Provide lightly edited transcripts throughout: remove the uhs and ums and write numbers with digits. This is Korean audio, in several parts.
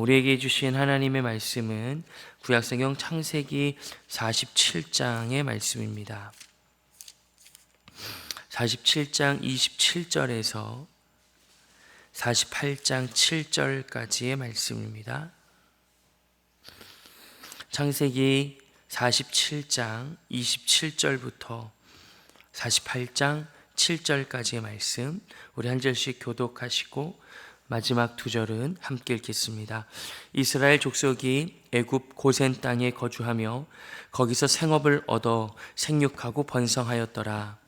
우리에게 주신 하나님의 말씀은 구약성경 창세기 47장의 말씀입니다. 47장 27절에서 48장 7절까지의 말씀입니다. 창세기 47장 27절부터 48장 7절까지의 말씀, 우리 한 절씩 교독하시고 마지막 두 절은 함께 읽겠습니다. 이스라엘 족속이 애굽 고센 땅에 거주하며 거기서 생업을 얻어 생육하고 번성하였더라.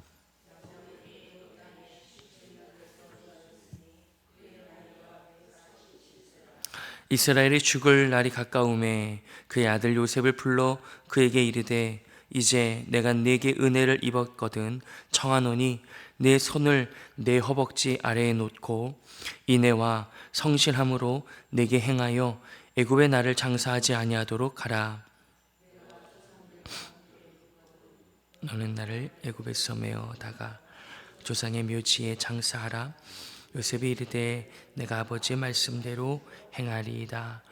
이스라엘이 죽을 날이 가까움에 그의 아들 요셉을 불러 그에게 이르되 이제 내가 네게 은혜를 입었거든 청하노니 내 손을 내 허벅지 아래에 놓고 인애와 성실함으로 내게 행하여 애굽에 나를 장사하지 아니하도록 하라. 너는 나를 애굽에서 메어다가 조상의 묘지에 장사하라. 요셉이 이르되 내가 아버지의 말씀대로 행하리이다.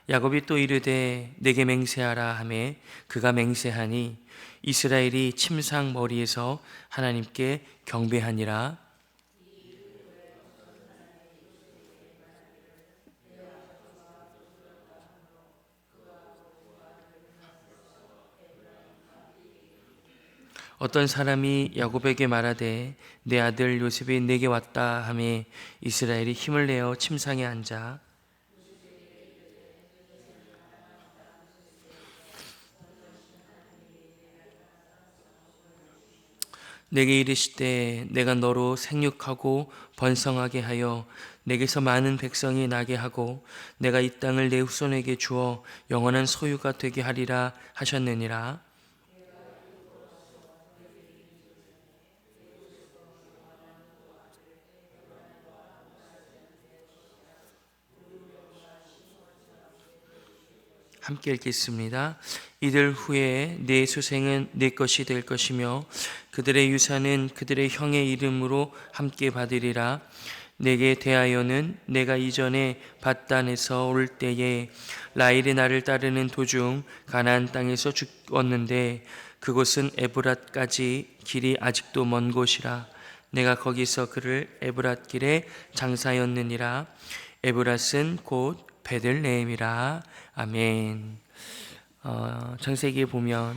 야곱이 또 이르되 내게 맹세하라 하매 그가 맹세하니 이스라엘이 침상 머리에서 하나님께 경배하니라. 어떤 사람이 야곱에게 말하되 내 아들 요셉이 내게 왔다 하매 이스라엘이 힘을 내어 침상에 앉아 내게 이르시되 내가 너로 생육하고 번성하게 하여 내게서 많은 백성이 나게 하고 내가 이 땅을 내 후손에게 주어 영원한 소유가 되게 하리라 하셨느니라. 함께 읽겠습니다. 이들 후에 내 수생은 내 것이 될 것이며 그들의 유산은 그들의 형의 이름으로 함께 받으리라. 내게 대하여는 내가 이전에 밧단에서 올 때에 라헬이 나를 따르는 도중 가나안 땅에서 죽었는데 그곳은 에브랏까지 길이 아직도 먼 곳이라. 내가 거기서 그를 에브랏 길에 장사였느니라. 에브랏은 곧 베들레헴이라. 아멘. 창세기에 보면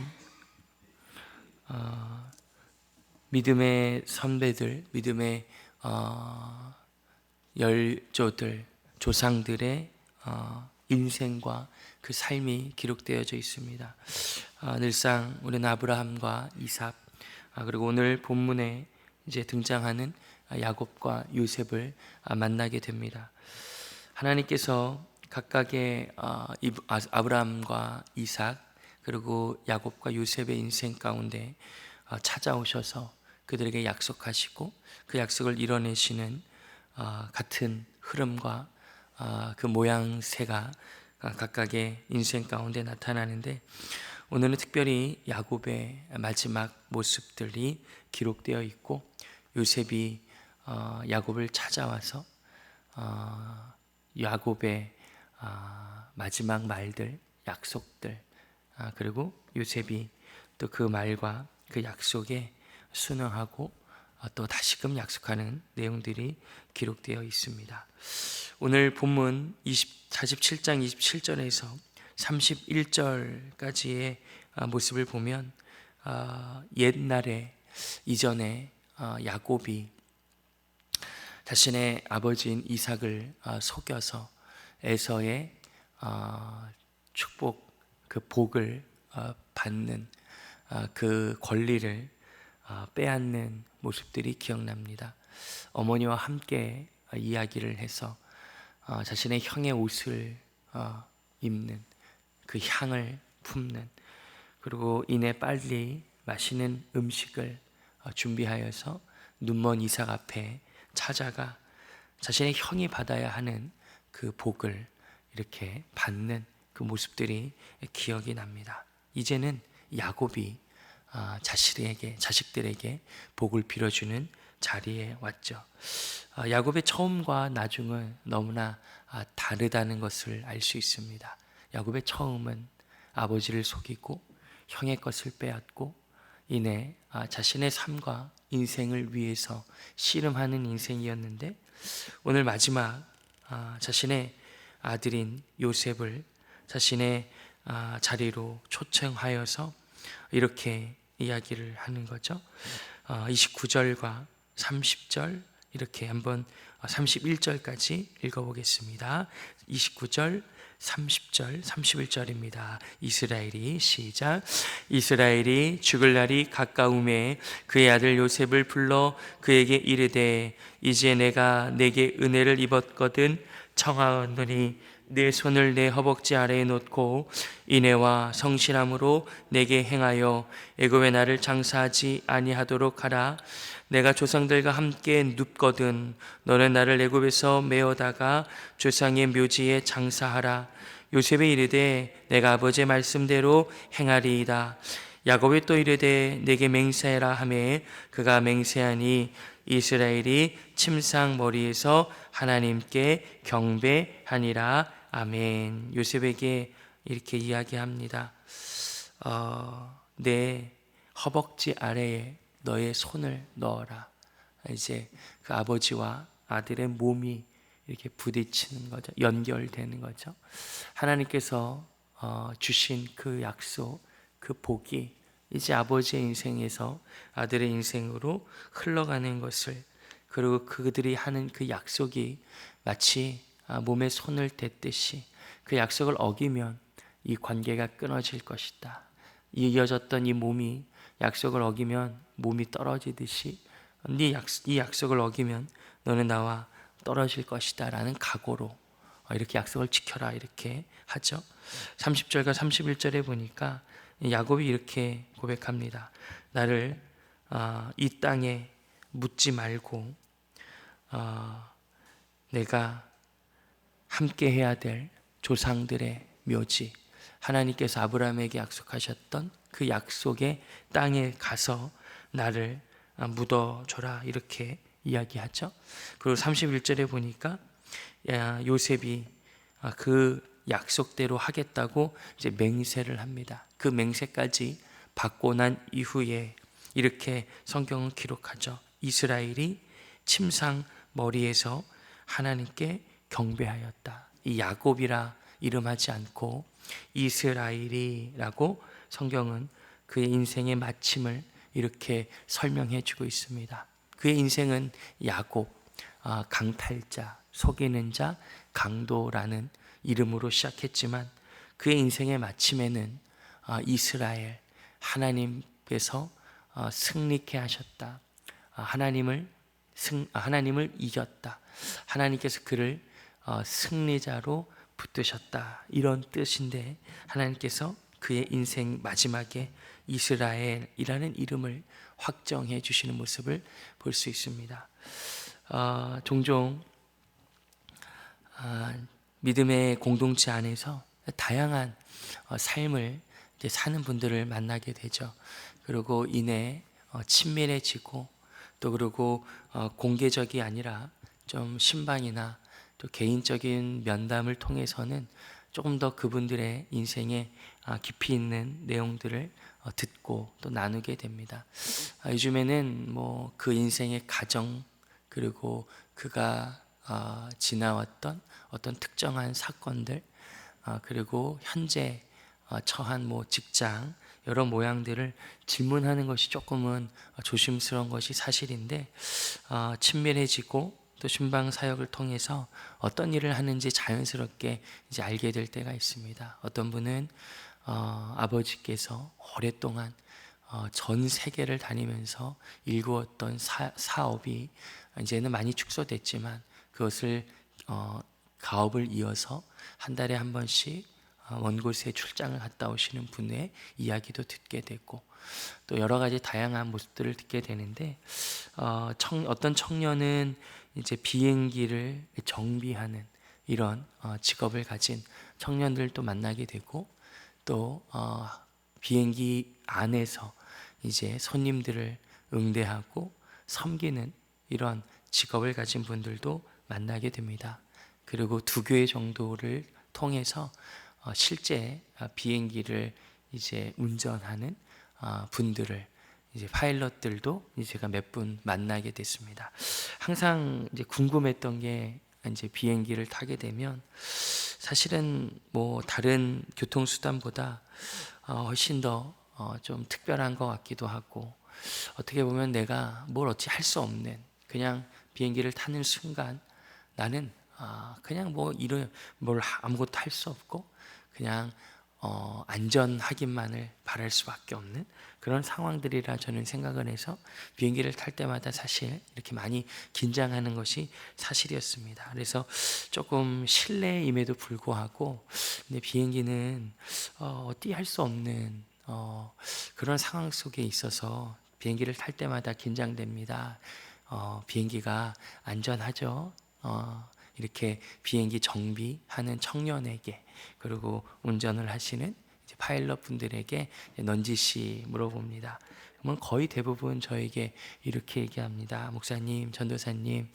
믿음의 선배들, 믿음의 열조들, 조상들의 인생과 그 삶이 기록되어져 있습니다. 늘상 우리는 아브라함과 이삭, 그리고 오늘 본문에 이제 등장하는 야곱과 요셉을 만나게 됩니다. 하나님께서 각각의 아브라함과 이삭 그리고 야곱과 요셉의 인생 가운데 찾아오셔서 그들에게 약속하시고 그 약속을 이뤄내시는 같은 흐름과 그 모양새가 각각의 인생 가운데 나타나는데 오늘은 특별히 야곱의 마지막 모습들이 기록되어 있고 요셉이 야곱을 찾아와서 야곱의 마지막 말들, 약속들, 그리고 요셉이 또 그 말과 그 약속에 순응하고 또 다시금 약속하는 내용들이 기록되어 있습니다. 오늘 본문 47장 27절에서 31절까지의 모습을 보면 옛날에 이전에 야곱이 자신의 아버지인 이삭을 속여서 에서의 축복, 그 복을 받는 그 권리를 빼앗는 모습들이 기억납니다. 어머니와 함께 이야기를 해서 자신의 형의 옷을 입는 그 향을 품는, 그리고 이내 빨리 맛있는 음식을 준비하여서 눈먼 이삭 앞에 찾아가 자신의 형이 받아야 하는 그 복을 이렇게 받는 그 모습들이 기억이 납니다. 이제는 야곱이 자식들에게 복을 빌어주는 자리에 왔죠. 야곱의 처음과 나중은 너무나 다르다는 것을 알 수 있습니다. 야곱의 처음은 아버지를 속이고 형의 것을 빼앗고 이내 자신의 삶과 인생을 위해서 씨름하는 인생이었는데, 오늘 마지막 자신의 아들인 요셉을 자신의 자리로 초청하여서 이렇게 이야기를 하는 거죠. 29절과 30절 이렇게 한번 31절까지 읽어보겠습니다. 29절, 30절, 31절입니다. 이스라엘이 시작. 이스라엘이 죽을 날이 가까움에 그의 아들 요셉을 불러 그에게 이르되 이제 내가 내게 은혜를 입었거든 청하노니 내 손을 내 허벅지 아래에 놓고 인애와 성실함으로 내게 행하여 애굽에 나를 장사하지 아니하도록 하라. 내가 조상들과 함께 눕거든 너는 나를 애굽에서 메어다가 조상의 묘지에 장사하라. 요셉이 이르되 내가 아버지의 말씀대로 행하리이다. 야곱이 또 이르되 내게 맹세하라 하매 그가 맹세하니 이스라엘이 침상 머리에서 하나님께 경배하니라. 아멘. 요셉에게 이렇게 이야기합니다. 내 허벅지 아래에 너의 손을 넣어라. 이제 그 아버지와 아들의 몸이 이렇게 부딪히는 거죠. 연결되는 거죠. 하나님께서 주신 그 약속, 그 복이 이제 아버지의 인생에서 아들의 인생으로 흘러가는 것을, 그리고 그들이 하는 그 약속이 마치 몸에 손을 댔듯이 그 약속을 어기면 이 관계가 끊어질 것이다. 이어졌던 이 몸이 약속을 어기면 몸이 떨어지듯이 이 약속을 어기면 너는 나와 떨어질 것이다 라는 각오로 이렇게 약속을 지켜라 이렇게 하죠. 30절과 31절에 보니까 야곱이 이렇게 고백합니다. 나를 이 땅에 묻지 말고 내가 함께 해야 될 조상들의 묘지, 하나님께서 아브라함에게 약속하셨던 그 약속의 땅에 가서 나를 묻어줘라 이렇게 이야기하죠. 그리고 31절에 보니까 요셉이 그 약속대로 하겠다고 이제 맹세를 합니다. 그 맹세까지 받고 난 이후에 이렇게 성경은 기록하죠. 이스라엘이 침상 머리에서 하나님께 경배하였다. 이 야곱이라 이름하지 않고 이스라엘이라고 성경은 그의 인생의 마침을 이렇게 설명해 주고 있습니다. 그의 인생은 야곱, 강탈자, 속이는 자, 강도라는 이름으로 시작했지만 그의 인생의 마침에는 이스라엘, 하나님께서 승리케 하셨다. 하나님을 이겼다. 하나님께서 그를 승리자로 붙드셨다. 이런 뜻인데 하나님께서 그의 인생 마지막에 이스라엘이라는 이름을 확정해 주시는 모습을 볼 수 있습니다. 종종 믿음의 공동체 안에서 다양한 삶을 사는 분들을 만나게 되죠. 그리고 이내 친밀해지고 또 그리고 공개적이 아니라 좀 신방이나 또 개인적인 면담을 통해서는 조금 더 그분들의 인생에 깊이 있는 내용들을 듣고 또 나누게 됩니다. 요즘에는 뭐 그 인생의 가정, 그리고 그가 지나왔던 어떤 특정한 사건들, 그리고 현재 처한 뭐 직장 여러 모양들을 질문하는 것이 조금은 조심스러운 것이 사실인데, 친밀해지고 또 신방 사역을 통해서 어떤 일을 하는지 자연스럽게 이제 알게 될 때가 있습니다. 어떤 분은 아버지께서 오랫동안 전 세계를 다니면서 일구었던 사업이 이제는 많이 축소됐지만 그것을 가업을 이어서 한 달에 한 번씩 먼 곳에 출장을 갔다 오시는 분의 이야기도 듣게 되고, 또 여러 가지 다양한 모습들을 듣게 되는데, 어떤 청년은 이제 비행기를 정비하는 이런 직업을 가진 청년들도 만나게 되고, 또 비행기 안에서 이제 손님들을 응대하고 섬기는 이런 직업을 가진 분들도 만나게 됩니다. 그리고 2교회 정도를 통해서 실제 비행기를 이제 운전하는 분들을, 이제 파일럿들도 제가 몇 분 만나게 됐습니다. 항상 이제 궁금했던 게, 이제 비행기를 타게 되면 사실은 뭐 다른 교통수단보다 훨씬 더 좀 특별한 것 같기도 하고, 어떻게 보면 내가 뭘 어찌 할 수 없는, 그냥 비행기를 타는 순간 나는 그냥 뭐 이런 뭘 아무것도 할 수 없고 그냥 안전하기만을 바랄 수밖에 없는 그런 상황들이라 저는 생각을 해서 비행기를 탈 때마다 사실 이렇게 많이 긴장하는 것이 사실이었습니다. 그래서 조금 실내임에도 불구하고, 근데 비행기는 어디 할 수 없는 그런 상황 속에 있어서 비행기를 탈 때마다 긴장됩니다. 비행기가 안전하죠. 이렇게 비행기 정비하는 청년에게, 그리고 운전을 하시는 이제 파일럿 분들에게 넌지시 물어봅니다. 그러면 거의 대부분 저에게 이렇게 얘기합니다. 목사님, 전도사님,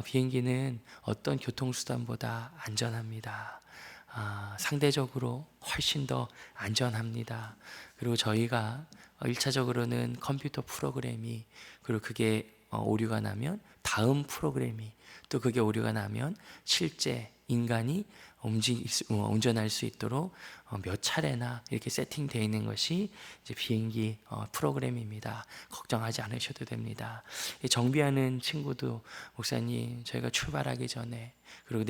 비행기는 어떤 교통수단보다 안전합니다. 상대적으로 훨씬 더 안전합니다. 그리고 저희가 1차적으로는 컴퓨터 프로그램이, 그리고 그게 오류가 나면 다음 프로그램이, 또 그게 오류가 나면 실제 인간이 운전할 수 있도록 몇 차례나 이렇게 세팅되어 있는 것이 이제 비행기 프로그램입니다. 걱정하지 않으셔도 됩니다. 정비하는 친구도, 목사님, 저희가 출발하기 전에, 그리고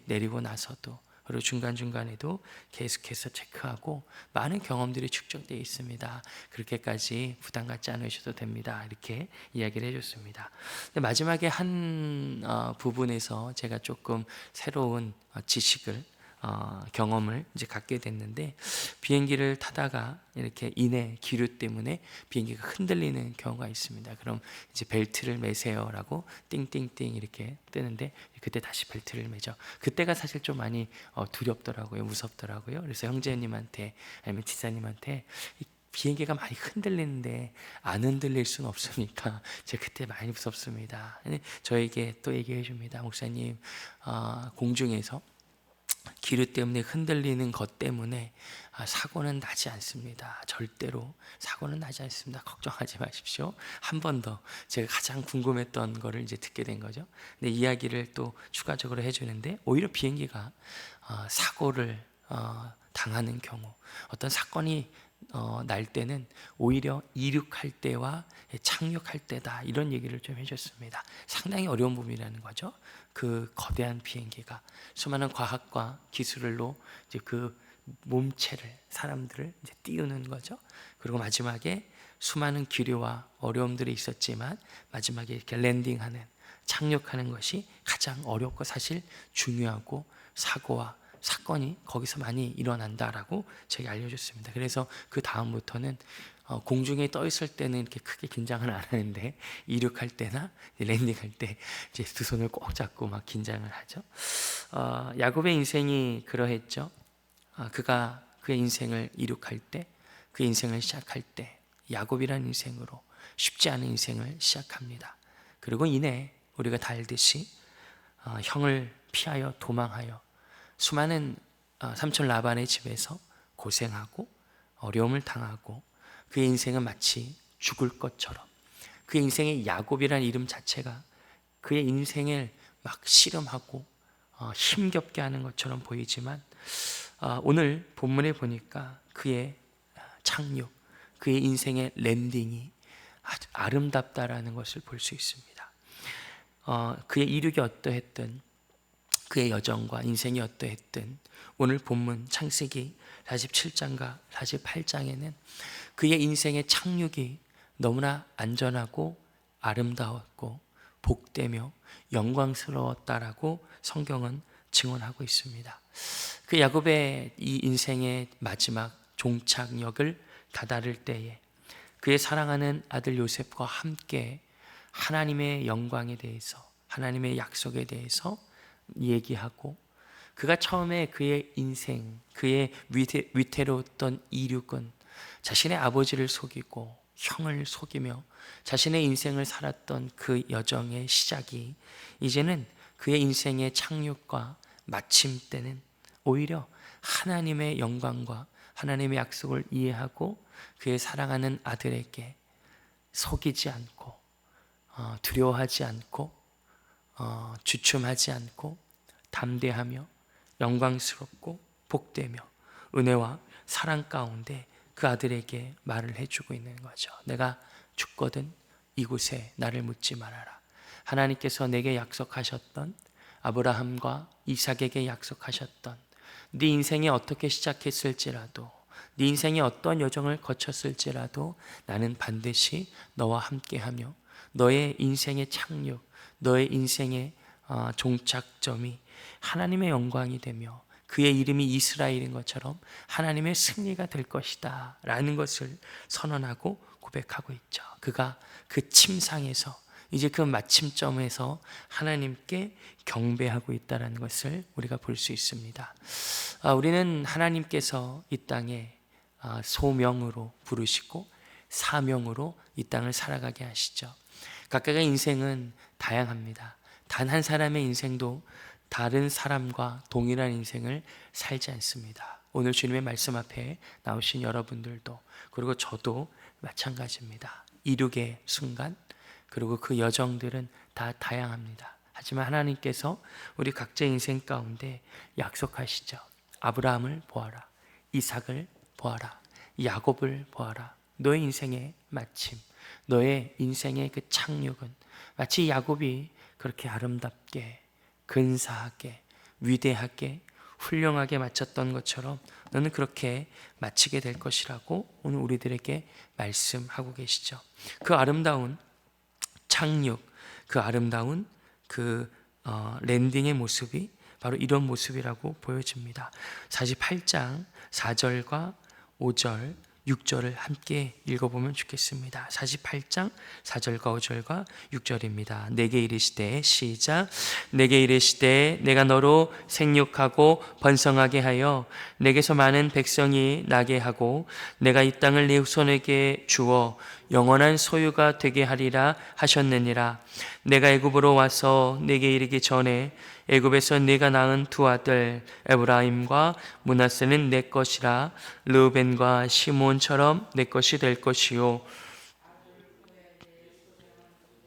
내리고 나서도, 그리고 중간중간에도 계속해서 체크하고 많은 경험들이 축적되어 있습니다. 그렇게까지 부담 갖지 않으셔도 됩니다. 이렇게 이야기를 해줬습니다. 근데 마지막에 한 부분에서 제가 조금 새로운 지식을, 경험을 이제 갖게 됐는데, 비행기를 타다가 이렇게 인해 기류 때문에 비행기가 흔들리는 경우가 있습니다. 그럼 이제 벨트를 매세요라고 띵띵띵 이렇게 뜨는데, 그때 다시 벨트를 매죠. 그때가 사실 좀 많이 두렵더라고요. 무섭더라고요. 그래서 형제님한테 아니면 지사님한테, 비행기가 많이 흔들리는데 안 흔들릴 수는 없으니까 제가 그때 많이 무섭습니다. 저에게 또 얘기해 줍니다. 목사님, 공중에서 기류 때문에 흔들리는 것 때문에 사고는 나지 않습니다. 절대로 사고는 나지 않습니다. 걱정하지 마십시오. 한 번 더 제가 가장 궁금했던 거를 이제 듣게 된 거죠. 근데 이야기를 또 추가적으로 해주는데, 오히려 비행기가 사고를 당하는 경우, 어떤 사건이 날 때는 오히려 이륙할 때와 착륙할 때다, 이런 얘기를 좀 해줬습니다. 상당히 어려운 부분이라는 거죠. 그 거대한 비행기가 수많은 과학과 기술로 이제 그 몸체를, 사람들을 이제 띄우는 거죠. 그리고 마지막에 수많은 기류와 어려움들이 있었지만 마지막에 이렇게 랜딩하는, 착륙하는 것이 가장 어렵고 사실 중요하고, 사고와 사건이 거기서 많이 일어난다라고 제가 알려줬습니다. 그래서 그 다음부터는 공중에 떠 있을 때는 이렇게 크게 긴장을 안 하는데, 이륙할 때나 랜딩할 때 이제 두 손을 꼭 잡고 막 긴장을 하죠. 야곱의 인생이 그러했죠. 그가 그의 인생을 이룩할 때, 그 인생을 시작할 때, 야곱이라는 인생으로 쉽지 않은 인생을 시작합니다. 그리고 이내 우리가 다 알듯이 형을 피하여 도망하여 수많은 삼촌 라반의 집에서 고생하고 어려움을 당하고, 그의 인생은 마치 죽을 것처럼, 그의 인생의 야곱이라는 이름 자체가 그의 인생을 막 씨름하고 힘겹게 하는 것처럼 보이지만, 오늘 본문에 보니까 그의 착륙, 그의 인생의 랜딩이 아주 아름답다라는 것을 볼 수 있습니다. 그의 이륙이 어떠했든, 그의 여정과 인생이 어떠했든, 오늘 본문 창세기 47장과 48장에는 그의 인생의 착륙이 너무나 안전하고 아름다웠고 복되며 영광스러웠다라고 성경은 증언하고 있습니다. 그 야곱의 이 인생의 마지막 종착역을 다다를 때에 그의 사랑하는 아들 요셉과 함께 하나님의 영광에 대해서, 하나님의 약속에 대해서 얘기하고, 그가 처음에 그의 인생, 그의 위태로웠던 이륙은 자신의 아버지를 속이고 형을 속이며 자신의 인생을 살았던 그 여정의 시작이 이제는 그의 인생의 착륙과 마침 때는 오히려 하나님의 영광과 하나님의 약속을 이해하고 그의 사랑하는 아들에게 속이지 않고 두려워하지 않고 주춤하지 않고 담대하며 영광스럽고 복되며 은혜와 사랑 가운데 그 아들에게 말을 해주고 있는 거죠. 내가 죽거든 이곳에 나를 묻지 말아라. 하나님께서 내게 약속하셨던, 아브라함과 이삭에게 약속하셨던, 네 인생이 어떻게 시작했을지라도, 네 인생이 어떤 여정을 거쳤을지라도 나는 반드시 너와 함께하며 너의 인생의 착륙, 너의 인생의 종착점이 하나님의 영광이 되며 그의 이름이 이스라엘인 것처럼 하나님의 승리가 될 것이다 라는 것을 선언하고 고백하고 있죠. 그가 그 침상에서, 이제 그 마침점에서 하나님께 경배하고 있다는 것을 우리가 볼 수 있습니다. 우리는 하나님께서 이 땅에 소명으로 부르시고 사명으로 이 땅을 살아가게 하시죠. 각각의 인생은 다양합니다. 단 한 사람의 인생도 다른 사람과 동일한 인생을 살지 않습니다. 오늘 주님의 말씀 앞에 나오신 여러분들도, 그리고 저도 마찬가지입니다. 이룩의 순간, 그리고 그 여정들은 다 다양합니다. 하지만 하나님께서 우리 각자의 인생 가운데 약속하시죠. 아브라함을 보아라, 이삭을 보아라, 야곱을 보아라. 너의 인생의 마침, 너의 인생의 그 착륙은 마치 야곱이 그렇게 아름답게, 근사하게, 위대하게, 훌륭하게 마쳤던 것처럼 너는 그렇게 마치게 될 것이라고 오늘 우리들에게 말씀하고 계시죠. 그 아름다운 착륙, 그 아름다운 그 랜딩의 모습이 바로 이런 모습이라고 보여집니다. 48장 4절과 5절, 6절을 함께 읽어보면 좋겠습니다. 48장 4절과 5절과 6절입니다. 내게 이르시되, 시작. 내게 이르시되 내가 너로 생육하고 번성하게 하여 내게서 많은 백성이 나게 하고 내가 이 땅을 네 후손에게 주어 영원한 소유가 되게 하리라 하셨느니라. 내가 애굽으로 와서 내게 이르기 전에 애굽에서 네가 낳은 두 아들 에브라임과 므낫세는 내 것이라. 르우벤과 시므온처럼 내 것이 될 것이요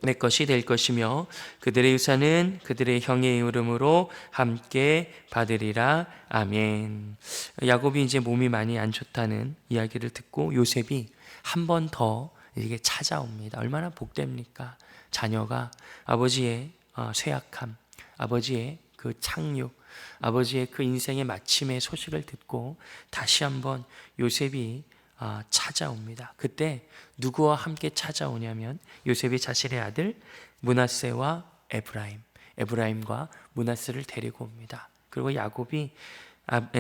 내 것이 될 것이며 그들의 유산은 그들의 형의 이름으로 함께 받으리라. 아멘. 야곱이 이제 몸이 많이 안 좋다는 이야기를 듣고 요셉이 한 번 더 이게 찾아옵니다. 얼마나 복됩니까? 자녀가 아버지의 쇠약함, 아버지의 그 착륙, 아버지의 그 인생의 마침의 소식을 듣고 다시 한번 요셉이 찾아옵니다. 그때 누구와 함께 찾아오냐면 요셉이 자신의 아들 므낫세와 에브라임과 므낫세를 데리고 옵니다. 그리고 야곱이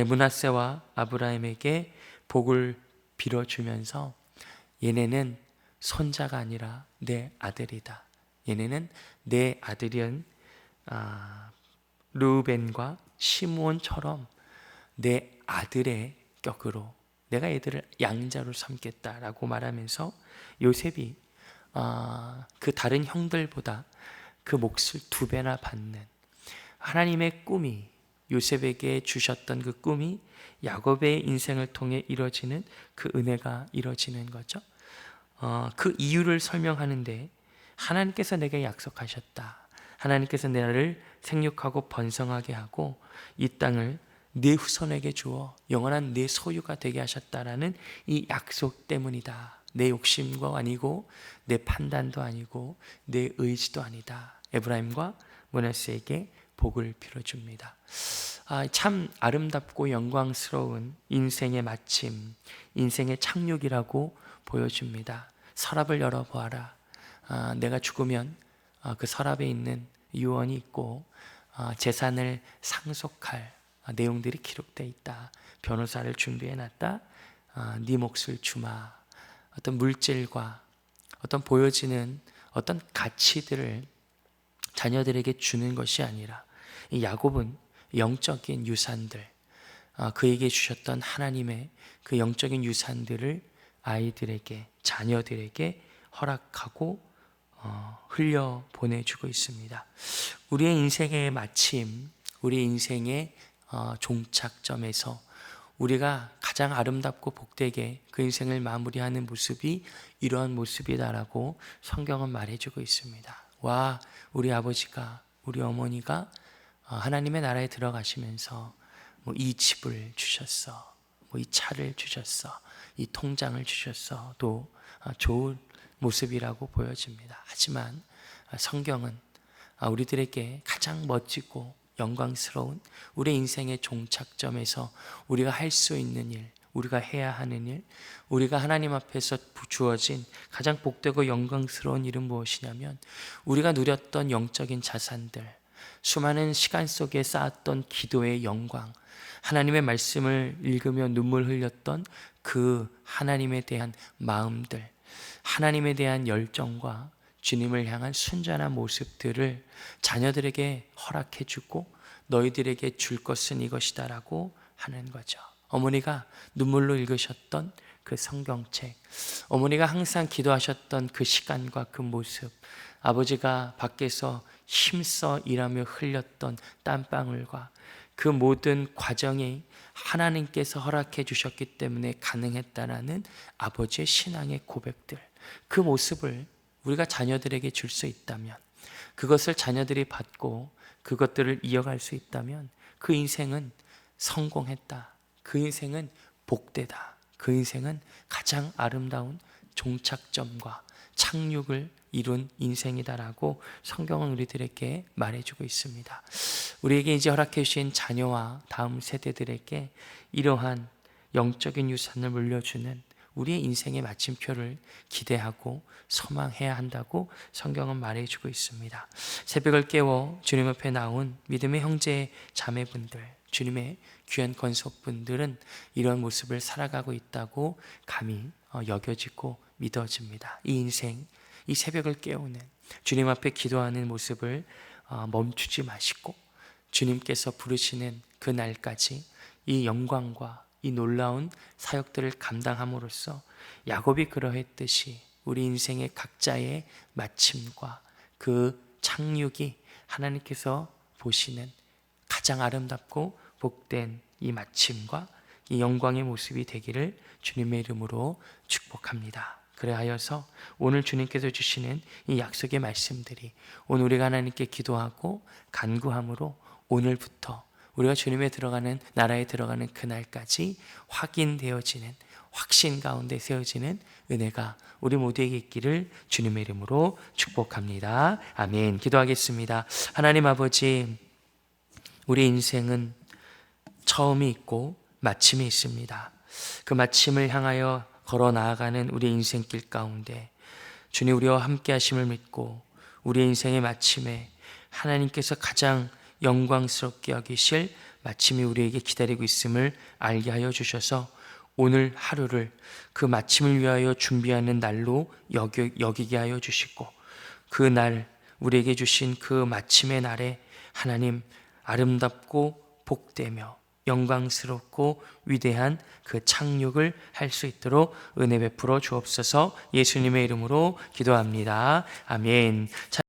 므낫세와 에브라임에게 복을 빌어주면서 얘네는 손자가 아니라 내 아들이다. 얘네는 내 아들인 르우벤과 시므온처럼 내 아들의 격으로 내가 얘들을 양자로 삼겠다라고 말하면서 요셉이 그 다른 형들보다 그 몫을 2배나 받는 하나님의 꿈이, 요셉에게 주셨던 그 꿈이 야곱의 인생을 통해 이루어지는 그 은혜가 이루어지는 거죠. 그 이유를 설명하는데 하나님께서 내게 약속하셨다. 하나님께서 나를 생육하고 번성하게 하고 이 땅을 네 후손에게 주어 영원한 네 소유가 되게 하셨다라는 이 약속 때문이다. 내 욕심도 아니고 내 판단도 아니고 내 의지도 아니다. 에브라임과 므낫세에게 복을 빌어줍니다. 참 아름답고 영광스러운 인생의 마침, 인생의 착륙이라고 보여줍니다. 서랍을 열어보아라. 내가 죽으면 그 서랍에 있는 유언이 있고 재산을 상속할 내용들이 기록되어 있다. 변호사를 준비해놨다. 네 몫을 주마. 어떤 물질과 어떤 보여지는 어떤 가치들을 자녀들에게 주는 것이 아니라 이 야곱은 영적인 유산들, 그에게 주셨던 하나님의 그 영적인 유산들을 아이들에게, 자녀들에게 허락하고 흘려 보내주고 있습니다. 우리의 인생의 마침, 우리 인생의 종착점에서 우리가 가장 아름답고 복되게 그 인생을 마무리하는 모습이 이러한 모습이다라고 성경은 말해주고 있습니다. 와, 우리 아버지가, 우리 어머니가 하나님의 나라에 들어가시면서 이 집을 주셨어, 이 차를 주셨어, 이 통장을 주셨어, 또 좋은 모습이라고 보여집니다. 하지만 성경은 우리들에게 가장 멋지고 영광스러운 우리 인생의 종착점에서 우리가 할 수 있는 일, 우리가 해야 하는 일, 우리가 하나님 앞에서 주어진 가장 복되고 영광스러운 일은 무엇이냐면 우리가 누렸던 영적인 자산들, 수많은 시간 속에 쌓았던 기도의 영광, 하나님의 말씀을 읽으며 눈물 흘렸던 그 하나님에 대한 마음들, 하나님에 대한 열정과 주님을 향한 순전한 모습들을 자녀들에게 허락해 주고 너희들에게 줄 것은 이것이다 라고 하는 거죠. 어머니가 눈물로 읽으셨던 그 성경책, 어머니가 항상 기도하셨던 그 시간과 그 모습, 아버지가 밖에서 힘써 일하며 흘렸던 땀방울과 그 모든 과정이 하나님께서 허락해 주셨기 때문에 가능했다라는 아버지의 신앙의 고백들, 그 모습을 우리가 자녀들에게 줄 수 있다면, 그것을 자녀들이 받고 그것들을 이어갈 수 있다면 그 인생은 성공했다, 그 인생은 복되다, 그 인생은 가장 아름다운 종착점과 착륙을 이룬 인생이다라고 성경은 우리들에게 말해주고 있습니다. 우리에게 이제 허락해 주신 자녀와 다음 세대들에게 이러한 영적인 유산을 물려주는 우리의 인생의 마침표를 기대하고 소망해야 한다고 성경은 말해주고 있습니다. 새벽을 깨워 주님 앞에 나온 믿음의 형제 자매분들, 주님의 귀한 권속분들은 이런 모습을 살아가고 있다고 감히 여겨지고 믿어집니다. 이 인생, 이 새벽을 깨우는 주님 앞에 기도하는 모습을 멈추지 마시고 주님께서 부르시는 그 날까지 이 영광과 이 놀라운 사역들을 감당함으로써 야곱이 그러했듯이 우리 인생의 각자의 마침과 그 착륙이 하나님께서 보시는 가장 아름답고 복된 이 마침과 이 영광의 모습이 되기를 주님의 이름으로 축복합니다. 그래하여서 오늘 주님께서 주시는 이 약속의 말씀들이 오늘 우리가 하나님께 기도하고 간구함으로 오늘부터 우리가 주님의 들어가는 나라에 들어가는 그날까지 확인되어지는 확신 가운데 세워지는 은혜가 우리 모두에게 있기를 주님의 이름으로 축복합니다. 아멘. 기도하겠습니다. 하나님 아버지, 우리 인생은 처음이 있고 마침이 있습니다. 그 마침을 향하여 걸어 나아가는 우리 인생길 가운데 주님 우리와 함께 하심을 믿고 우리 인생의 마침에 하나님께서 가장 영광스럽게 여기실 마침이 우리에게 기다리고 있음을 알게 하여 주셔서 오늘 하루를 그 마침을 위하여 준비하는 날로 여기게 하여 주시고 그 날 우리에게 주신 그 마침의 날에 하나님 아름답고 복되며 영광스럽고 위대한 그 착륙을 할 수 있도록 은혜 베풀어 주옵소서. 예수님의 이름으로 기도합니다. 아멘.